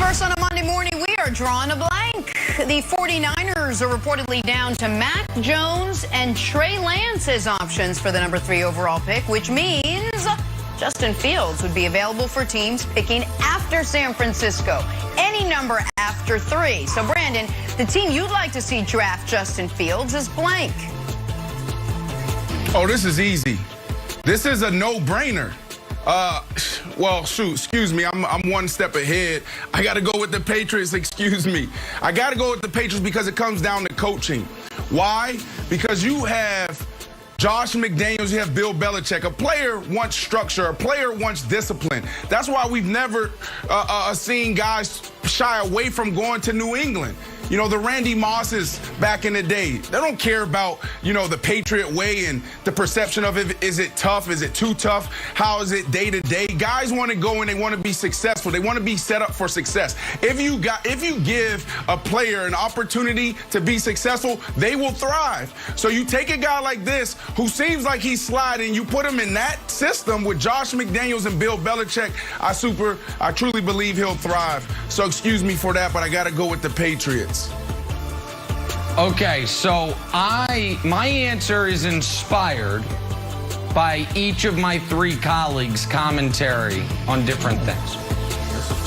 First on a Monday morning, we are drawing a blank. The 49ers are reportedly down to Mac Jones and Trey Lance as options for the number 3 overall pick, which means Justin Fields would be available for teams picking after San Francisco. Any number after 3. So, Brandon, the team you'd like to see draft Justin Fields is blank. Oh, this is easy. This is a no-brainer. Well, shoot, excuse me, I'm one step ahead. I got to go with the Patriots, excuse me. I got to go with the Patriots because it comes down to coaching. Why? Because you have Josh McDaniels, you have Bill Belichick. A player wants structure. A player wants discipline. That's why we've never seen guys shy away from going to New England. You know, the Randy Mosses back in the day, they don't care about, you know, the Patriot way and the perception of it. Is it tough? Is it too tough? How is it day to day? Guys want to go and they want to be successful. They want to be set up for success. If you give a player an opportunity to be successful, they will thrive. So you take a guy like this who seems like he's sliding, you put him in that system with Josh McDaniels and Bill Belichick, I truly believe he'll thrive. So excuse me for that, but I got to go with the Patriots. Okay, so my answer is inspired by each of my 3 colleagues' commentary on different things.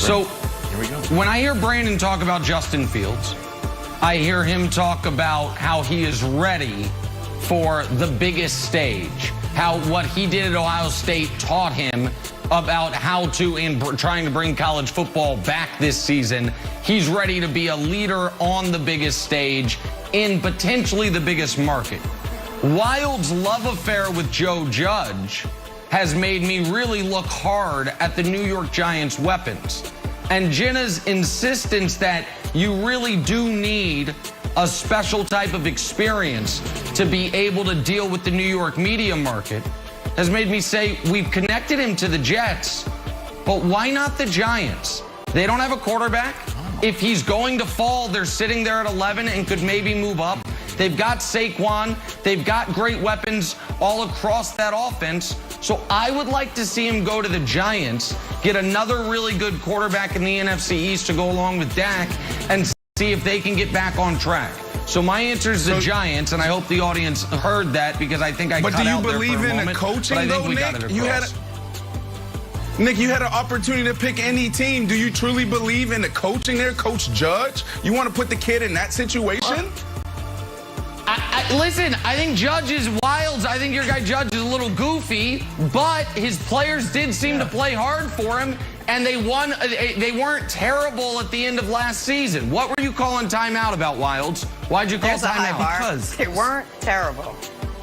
So here we go. When I hear Brandon talk about Justin Fields, I hear him talk about how he is ready for the biggest stage, how what he did at Ohio State taught him about how to, in trying to bring college football back this season, he's ready to be a leader on the biggest stage in potentially the biggest market. Wild's love affair with Joe Judge has made me really look hard at the New York Giants' weapons. And Jenna's insistence that you really do need a special type of experience to be able to deal with the New York media market has made me say we've connected him to the Jets, but why not the Giants? They don't have a quarterback. If he's going to fall, they're sitting there at 11 and could maybe move up. They've got Saquon. They've got great weapons all across that offense. So I would like to see him go to the Giants, get another really good quarterback in the NFC East to go along with Dak, and see if they can get back on track. So my answer is the Giants, and I hope the audience heard that because I think I cut out there for a moment. But do you believe in the coaching, though, Nick? Nick, you had an opportunity to pick any team. Do you truly believe in the coaching there, Coach Judge? You want to put the kid in that situation? Listen, I think Judge is wild. I think your guy Judge is a little goofy, but his players did seem to play hard for him, and they won. They weren't terrible at the end of last season. What were you calling timeout about, Wilds? Why'd you call timeout? Because they weren't terrible.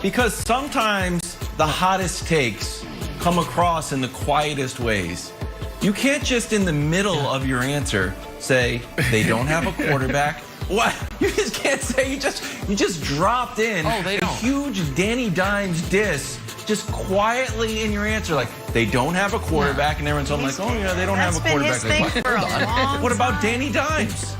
Because sometimes the hottest takes come across in the quietest ways. You can't just in the middle of your answer say they don't have a quarterback. What? You just can't say you just dropped in a huge Danny Dimes diss just quietly in your answer, like they don't have a quarterback, and everyone's like, oh yeah, they don't have a quarterback. What about Danny Dimes?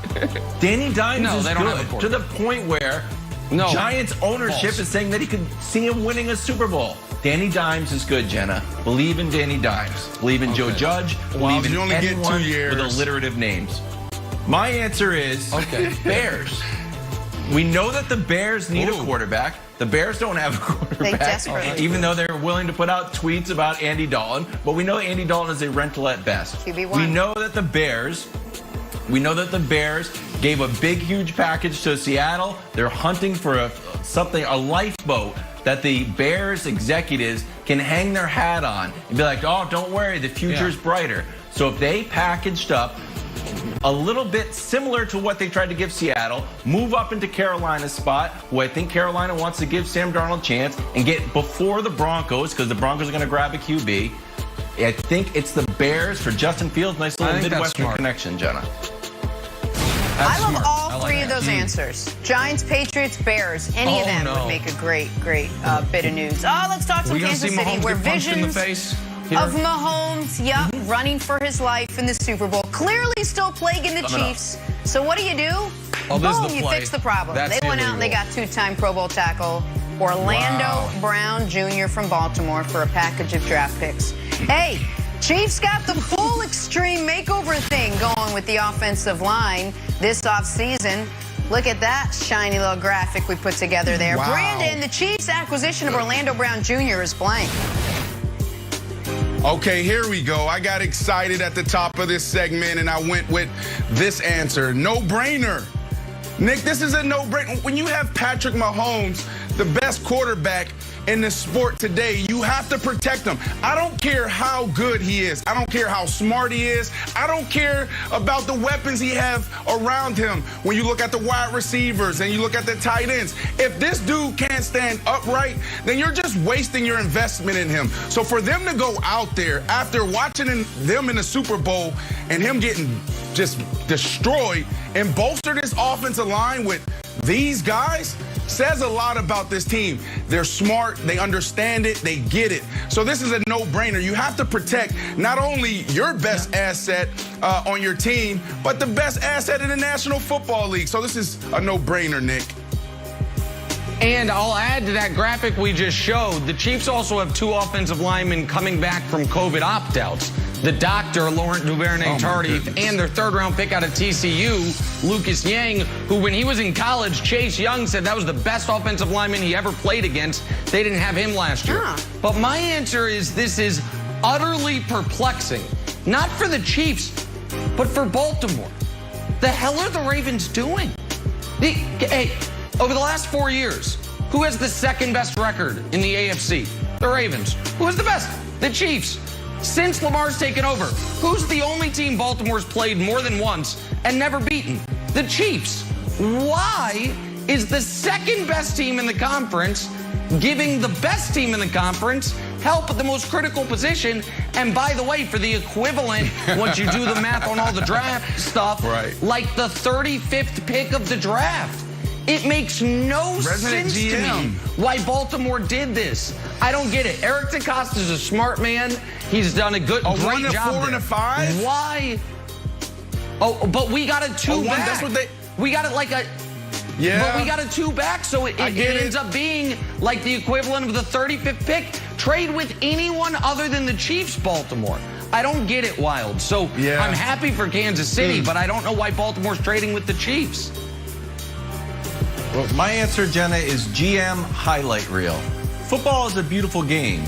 Danny Dimes is good to the point where Giants ownership is saying that he could see him winning a Super Bowl. Danny Dimes is good, Jenna. Believe in Danny Dimes. Believe in Joe Judge. Believe in anyone with alliterative names. My answer is Bears. We know that the Bears need a quarterback. The Bears don't have a quarterback, even though they're willing to put out tweets about Andy Dalton. But we know Andy Dalton is a rental at best. QB1. We know that the Bears gave a big, huge package to Seattle. They're hunting for a lifeboat that the Bears executives can hang their hat on and be like, oh, don't worry, the future's brighter. So if they packaged up a little bit similar to what they tried to give Seattle, move up into Carolina's spot, who I think Carolina wants to give Sam Darnold a chance, and get before the Broncos, because the Broncos are going to grab a QB. I think it's the Bears for Justin Fields. Nice little Midwestern connection, Jenna. I love all 3 of those answers. Giants, Patriots, Bears. Any of them would make a great bit of news. Let's talk some Kansas City, where visions of Mahomes, running for his life in the Super Bowl, clearly still plaguing the Chiefs. So what do? Boom, you fix the problem. They went out and they got 2-time Pro Bowl tackle Orlando Brown Jr. from Baltimore for a package of draft picks. Hey, Chiefs got the full extreme makeover thing going with the offensive line this offseason. Look at that shiny little graphic we put together there. Wow. Brandon, the Chiefs' acquisition of Orlando Brown Jr. is blank. Okay, here we go. I got excited at the top of this segment, and I went with this answer. No-brainer. Nick, this is a no-brainer. When you have Patrick Mahomes, the best quarterback in the sport today, you have to protect him. I don't care how good he is. I don't care how smart he is. I don't care about the weapons he has around him. When you look at the wide receivers and you look at the tight ends, if this dude can't stand upright, then you're just wasting your investment in him. So for them to go out there after watching them in the Super Bowl and him getting just destroyed and bolster this offensive line with these guys says a lot about this team. They're smart, they understand it, they get it. So this is a no-brainer. You have to protect not only your best asset on your team, but the best asset in the National Football League. So this is a no-brainer, Nick. And I'll add to that graphic we just showed, the Chiefs also have 2 offensive linemen coming back from COVID opt-outs. The doctor, Laurent Duvernay-Tardif, and their 3rd-round pick out of TCU, Lucas Yang, who when he was in college, Chase Young said that was the best offensive lineman he ever played against. They didn't have him last year. But my answer is this is utterly perplexing. Not for the Chiefs, but for Baltimore. The hell are the Ravens doing? Hey, over the last 4 years, who has the 2nd best record in the AFC? The Ravens. Who has the best? The Chiefs. Since Lamar's taken over, who's the only team Baltimore's played more than once and never beaten? The Chiefs. Why is the 2nd best team in the conference giving the best team in the conference help at the most critical position? And by the way, for the equivalent, once you do the math on all the draft stuff, like the 35th pick of the draft. It makes no sense to me why Baltimore did this. I don't get it. Eric DeCosta is a smart man. He's done a great job. 1 to 4 and a 5? Why? Oh, but we got a 2 back. That's what they. We got it like a. Yeah. But we got a 2 back, so it ends up being like the equivalent of the 35th pick. Trade with anyone other than the Chiefs, Baltimore. I don't get it, Wild. So I'm happy for Kansas City, but I don't know why Baltimore's trading with the Chiefs. Well, my answer, Jenna, is GM highlight reel. Football is a beautiful game,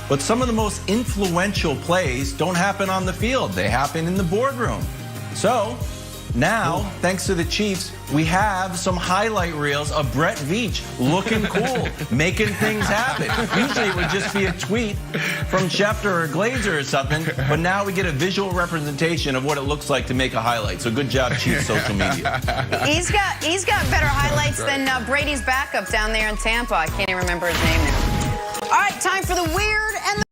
but some of the most influential plays don't happen on the field. They happen in the boardroom. So now, thanks to the Chiefs, we have some highlight reels of Brett Veach looking cool, making things happen. Usually it would just be a tweet from Schefter or Glazer or something, but now we get a visual representation of what it looks like to make a highlight. So good job, Chiefs social media. He's got better highlights than Brady's backup down there in Tampa. I can't even remember his name now. All right, time for the weird